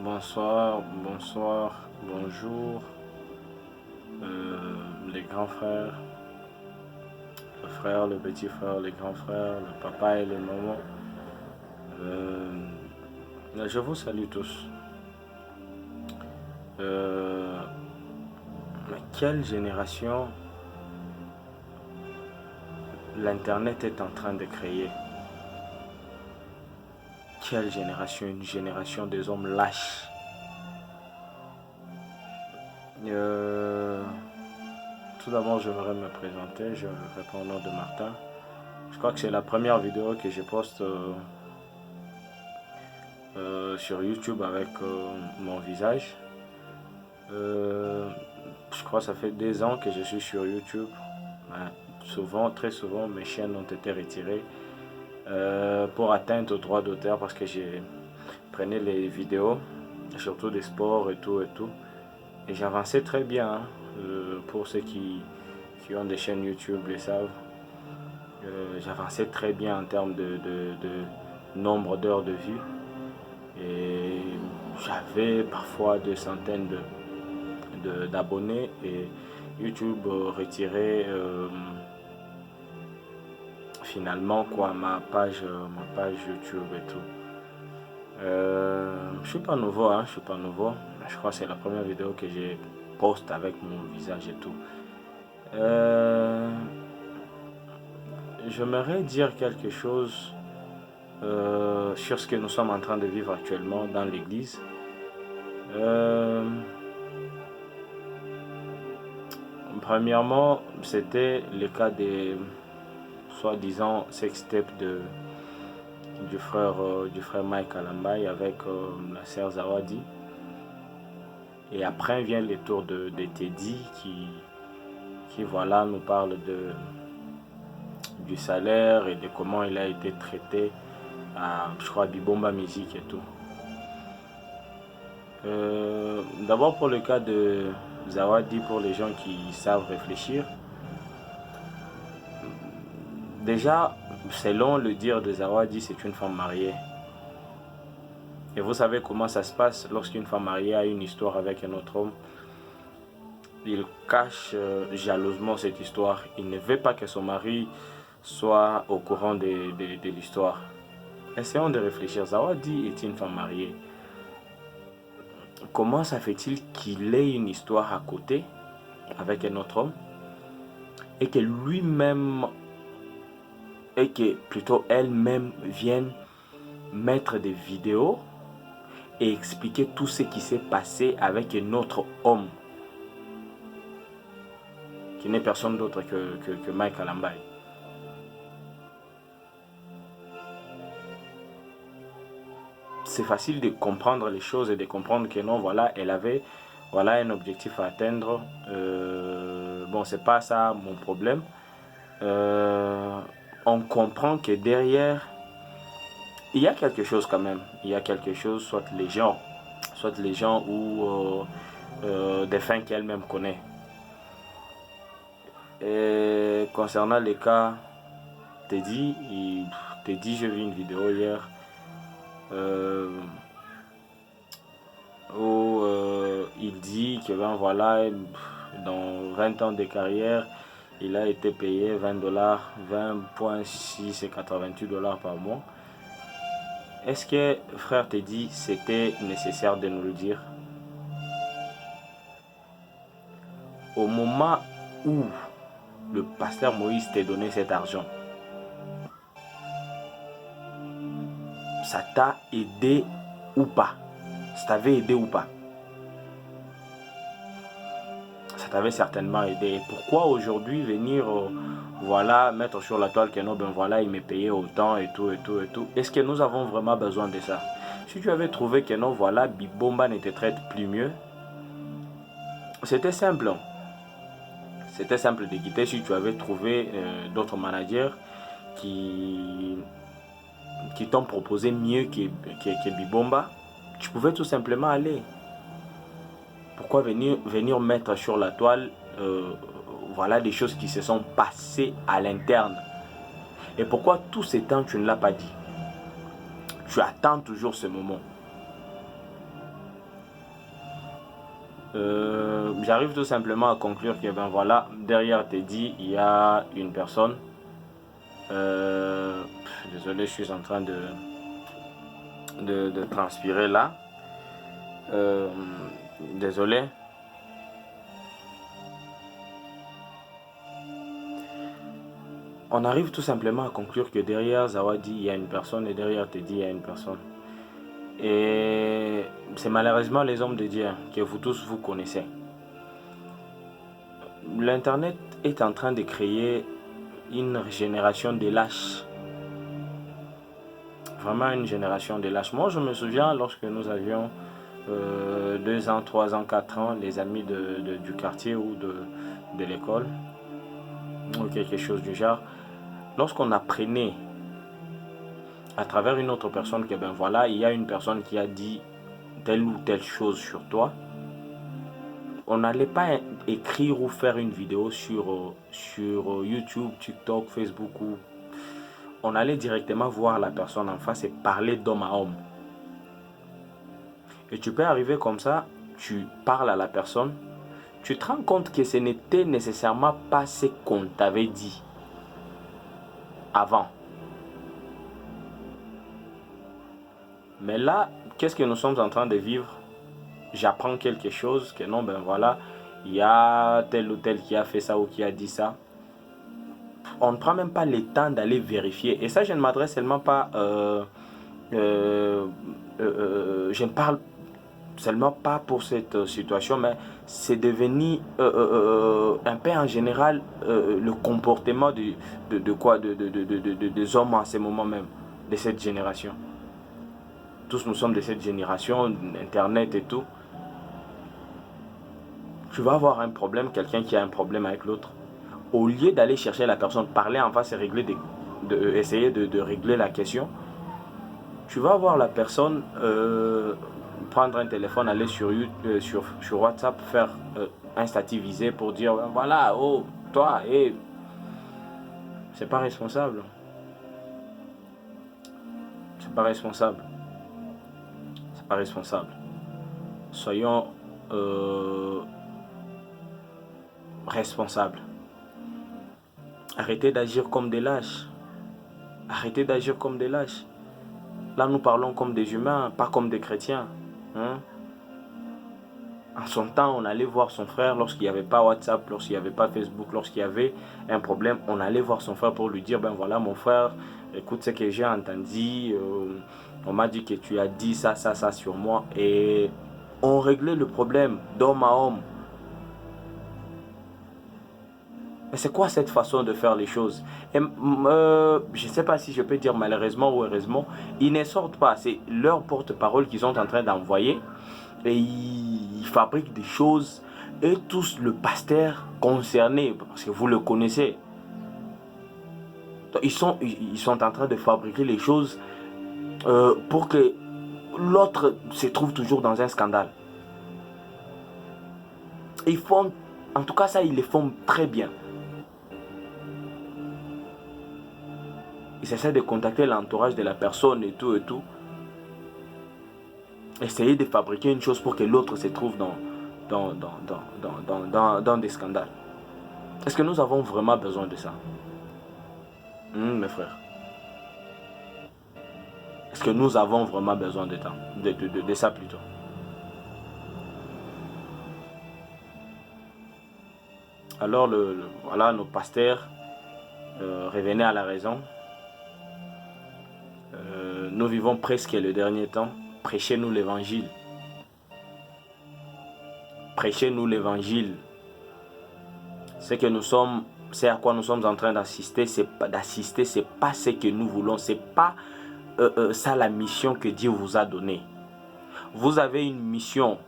Bonsoir, bonsoir, bonjour, les grands frères, le frère, le petit frère, les grands frères, le papa et les mamans. Je vous salue tous. Mais quelle génération l'Internet est en train de créer? Quelle génération? Une génération des hommes lâches. Tout d'abord, j'aimerais me présenter. Je réponds au nom de Martin. Je crois que c'est la première vidéo que je poste sur YouTube avec mon visage. Je crois que ça fait 2 ans que je suis sur YouTube. Souvent, très souvent, mes chaînes ont été retirées pour atteinte aux droits d'auteur parce que j'ai prenais les vidéos, surtout des sports et tout. Et j'avançais très bien. Pour ceux qui ont des chaînes YouTube le savent. J'avançais très bien en termes de nombre d'heures de vue. Et j'avais parfois des centaines d'abonnés et YouTube retirait finalement ma page YouTube et tout. Je suis pas nouveau, je suis pas nouveau. Je crois que c'est la première vidéo que j'ai poste avec mon visage et tout. J'aimerais dire quelque chose sur ce que nous sommes en train de vivre actuellement dans l'église. Premièrement, c'était le cas des soi-disant sextapes du frère Mike Alambai avec la sœur Zawadi. Et après vient le tour de Teddy qui voilà, nous parle du salaire et de comment il a été traité à, je crois, Bibomba Music et tout. D'abord pour le cas de Zawadi, pour les gens qui savent réfléchir. Déjà, selon le dire de Zawadi, c'est une femme mariée. Et vous savez comment ça se passe lorsqu'une femme mariée a une histoire avec un autre homme. Il cache jalousement cette histoire. Il ne veut pas que son mari soit au courant de l'histoire. Essayons de réfléchir. Zawadi est une femme mariée. Comment ça fait-il qu'il ait une histoire à côté avec un autre homme et que lui-même, et que plutôt elle-même vienne mettre des vidéos et expliquer tout ce qui s'est passé avec un autre homme qui n'est personne d'autre que Mike Alambai. C'est facile de comprendre les choses et de comprendre que non, voilà, elle avait un objectif à atteindre. Bon, c'est pas ça mon problème. On comprend que derrière, il y a quelque chose quand même. Il y a quelque chose, soit les gens ou des fins qu'elle-même connaît. Et concernant les cas Teddy, j'ai vu une vidéo hier où il dit que ben voilà, dans 20 ans de carrière, il a été payé 20 dollars, 20,6 et 88 dollars par mois. Est-ce que frère Teddy, c'était nécessaire de nous le dire? Au moment où le pasteur Moïse t'a donné cet argent, ça t'a aidé ou pas? Ça t'avait aidé ou pas? Ça t'avait certainement aidé. Et pourquoi aujourd'hui venir voilà, mettre sur la toile que non, ben voilà, il m'est payé autant et tout. Est-ce que nous avons vraiment besoin de ça? Si tu avais trouvé que non, voilà, Bibomba ne te traite plus mieux, c'était simple. C'était simple de quitter. Si tu avais trouvé d'autres managers qui t'ont proposé mieux que Bibomba, tu pouvais tout simplement aller. Pourquoi venir mettre sur la toile voilà des choses qui se sont passées à l'interne? Et pourquoi tout ce temps tu ne l'as pas dit? Tu attends toujours ce moment. J'arrive tout simplement à conclure que ben voilà, derrière Teddy, il y a une personne. Désolé, je suis en train de transpirer là. Euh, Désolé. On arrive tout simplement à conclure que derrière Zawadi, il y a une personne et derrière Teddy, il y a une personne. Et c'est malheureusement les hommes de Dieu que vous tous vous connaissez. L'Internet est en train de créer une génération de lâches. Vraiment une génération de lâches. Moi, je me souviens lorsque nous avions 2 ans, 3 ans, 4 ans, les amis du quartier ou de l'école, ou quelque chose du genre, lorsqu'on apprenait à travers une autre personne que ben voilà, il y a une personne qui a dit telle ou telle chose sur toi, on n'allait pas écrire ou faire une vidéo sur YouTube, TikTok, Facebook, ou on allait directement voir la personne en face et parler d'homme à homme. Et tu peux arriver comme ça, tu parles à la personne, tu te rends compte que ce n'était nécessairement pas ce qu'on t'avait dit avant. Mais là, qu'est-ce que nous sommes en train de vivre? J'apprends quelque chose, que non, ben voilà, il y a tel ou tel qui a fait ça ou qui a dit ça. On ne prend même pas le temps d'aller vérifier. Et ça, je ne m'adresse seulement pas... je ne parle seulement pas pour cette situation, mais c'est devenu un peu en général le comportement des hommes à ce moment même, de cette génération. Tous nous sommes de cette génération, Internet et tout. Tu vas avoir un problème, quelqu'un qui a un problème avec l'autre. Au lieu d'aller chercher la personne, parler en face et régler essayer de régler la question, tu vas voir la personne prendre un téléphone, aller sur WhatsApp, faire un statut visé pour dire voilà, oh, toi, c'est pas responsable. C'est pas responsable. C'est pas responsable. Soyons responsables. Arrêtez d'agir comme des lâches. Arrêtez d'agir comme des lâches. Là, nous parlons comme des humains, pas comme des chrétiens. Hein? En son temps, on allait voir son frère lorsqu'il n'y avait pas WhatsApp, lorsqu'il n'y avait pas Facebook, lorsqu'il y avait un problème, on allait voir son frère pour lui dire, ben voilà mon frère, écoute ce que j'ai entendu, on m'a dit que tu as dit ça, ça, ça sur moi. Et on réglait le problème d'homme à homme. Mais c'est quoi cette façon de faire les choses? Et, je ne sais pas si je peux dire malheureusement ou heureusement, ils ne sortent pas. C'est leur porte-parole qu'ils sont en train d'envoyer. Et ils fabriquent des choses. Et tous le pasteur concerné, parce que vous le connaissez, ils sont en train de fabriquer les choses pour que l'autre se trouve toujours dans un scandale. Ils font, en tout cas ça, ils le font très bien. Ils essaient de contacter l'entourage de la personne et tout et tout. Essayer de fabriquer une chose pour que l'autre se trouve dans des scandales. Est-ce que nous avons vraiment besoin de ça, mes frères? Est-ce que nous avons vraiment besoin de ça plutôt? Alors, voilà, nos pasteurs, revenez à la raison. Nous vivons presque le dernier temps. Prêchez-nous l'évangile. Prêchez-nous l'évangile. C'est à quoi nous sommes en train d'assister, c'est pas ce que nous voulons, c'est pas ça la mission que Dieu vous a donnée. Vous avez une mission.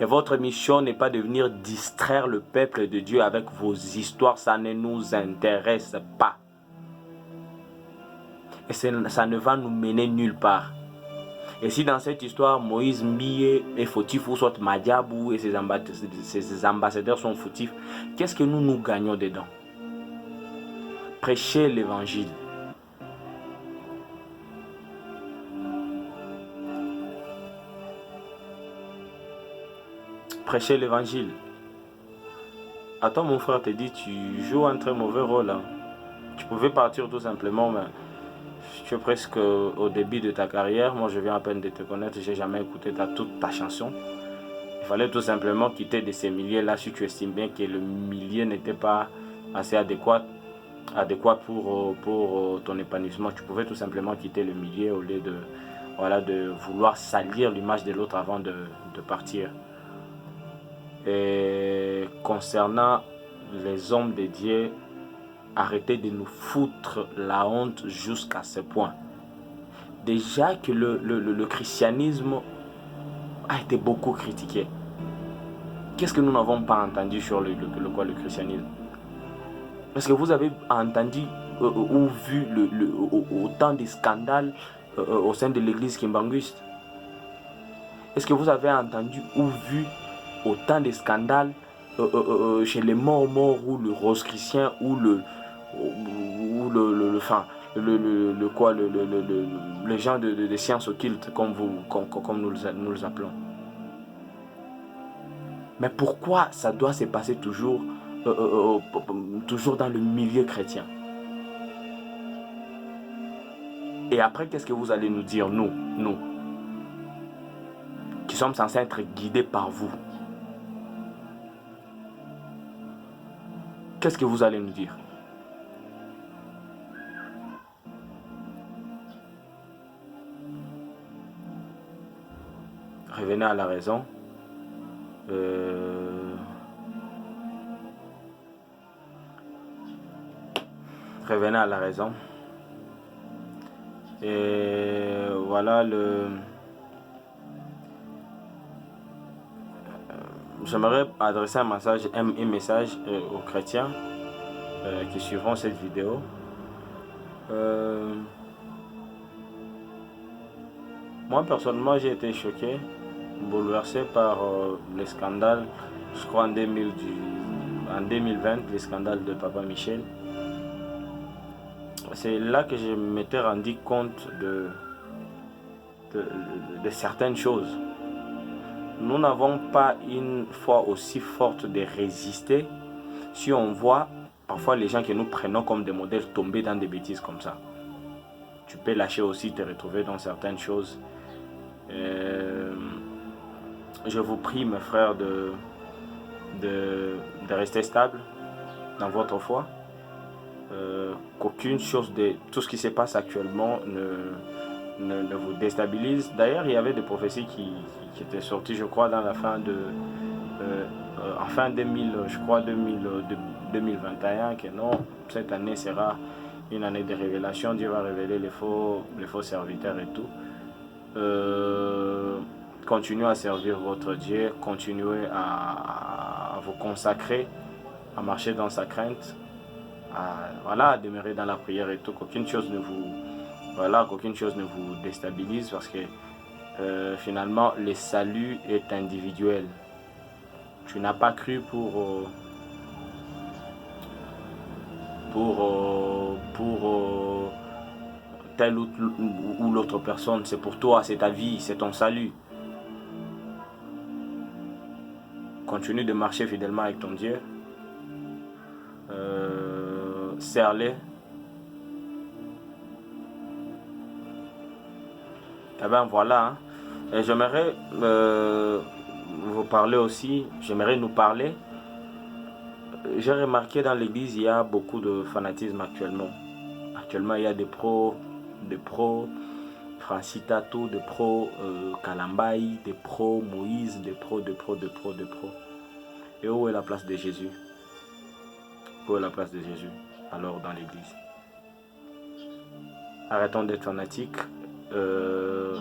Et votre mission n'est pas de venir distraire le peuple de Dieu avec vos histoires, ça ne nous intéresse pas. Et ça ne va nous mener nulle part. Et si dans cette histoire, Moïse Mbiye est fautif ou soit Madiabou et ses ambassadeurs sont fautifs, qu'est-ce que nous gagnons dedans? Prêchez l'évangile. prêcher l'évangile. Attends, mon frère te dit, tu joues un très mauvais rôle. Hein. Tu pouvais partir tout simplement, mais tu es presque au début de ta carrière. Moi, je viens à peine de te connaître. J'ai jamais écouté toute ta chanson. Il fallait tout simplement quitter de ces milieux-là si tu estimes bien que le milieu n'était pas assez adéquat pour ton épanouissement. Tu pouvais tout simplement quitter le milieu au lieu de vouloir salir l'image de l'autre avant de partir. Et concernant les hommes de Dieu, arrêtez de nous foutre la honte jusqu'à ce point. Déjà que le christianisme a été beaucoup critiqué. Qu'est-ce que nous n'avons pas entendu sur le christianisme? Est-ce que vous avez entendu ou vu autant de scandales au sein de l'église kimbanguiste? Est-ce que vous avez entendu ou vu autant de scandales chez les morts ou le rosicrucien ou les gens de sciences occultes comme nous les appelons? Mais pourquoi ça doit se passer toujours dans le milieu chrétien? Et après, qu'est-ce que vous allez nous dire, nous, qui sommes censés être guidés par vous? Qu'est-ce que vous allez nous dire? Revenez à la raison. Revenez à la raison. Et voilà j'aimerais adresser un message aux chrétiens qui suivront cette vidéo. Moi personnellement, j'ai été choqué, bouleversé par les scandales, je crois en 2020, les scandales de Papa Michel. C'est là que je m'étais rendu compte de certaines choses. Nous n'avons pas une foi aussi forte de résister si on voit parfois les gens que nous prenons comme des modèles tomber dans des bêtises comme ça. Tu peux lâcher aussi, te retrouver dans certaines choses. Je vous prie, mes frères, de rester stable dans votre foi. Qu'aucune chose de tout ce qui se passe actuellement ne vous déstabilise. D'ailleurs, il y avait des prophéties qui étaient sorties, je crois, dans la fin de en fin 2021, que non, cette année sera une année de révélation. Dieu va révéler les faux serviteurs et tout. Continuez à servir votre Dieu, continuez à vous consacrer, à marcher dans sa crainte, à demeurer dans la prière et tout, qu'aucune chose ne vous déstabilise, parce que finalement le salut est individuel. Tu n'as pas cru pour telle ou l'autre personne, c'est pour toi, c'est ta vie, c'est ton salut. Continue de marcher fidèlement avec ton Dieu. Serre-les. Eh bien voilà. Hein. Et j'aimerais vous parler aussi, j'aimerais nous parler. J'ai remarqué dans l'église, il y a beaucoup de fanatisme actuellement. Actuellement, il y a des pros Francis Tato, des pros Kalambaï, des pros Moïse, des pros. Et où est la place de Jésus? Où est la place de Jésus alors dans l'église? Arrêtons d'être fanatiques.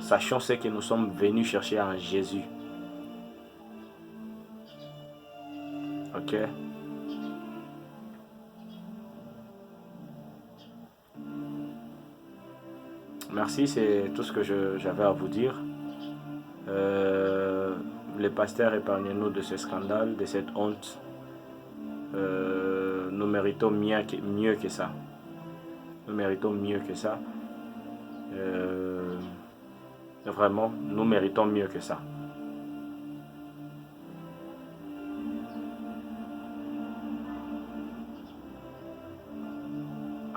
Sachons ce que nous sommes venus chercher en Jésus. Ok? Merci, c'est tout ce que j'avais à vous dire. Les pasteurs, épargnez-nous de ce scandale, de cette honte. Nous méritons mieux que ça. Nous méritons mieux que ça. Vraiment, nous méritons mieux que ça.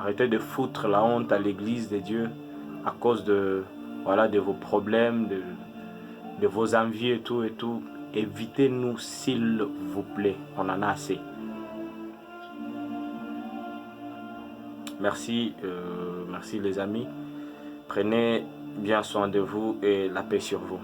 Arrêtez de foutre la honte à l'église de Dieu à cause de, voilà, de vos problèmes, de vos envies et tout et tout. Évitez-nous s'il vous plaît. On en a assez. Merci, merci les amis. Prenez bien soin de vous et la paix sur vous.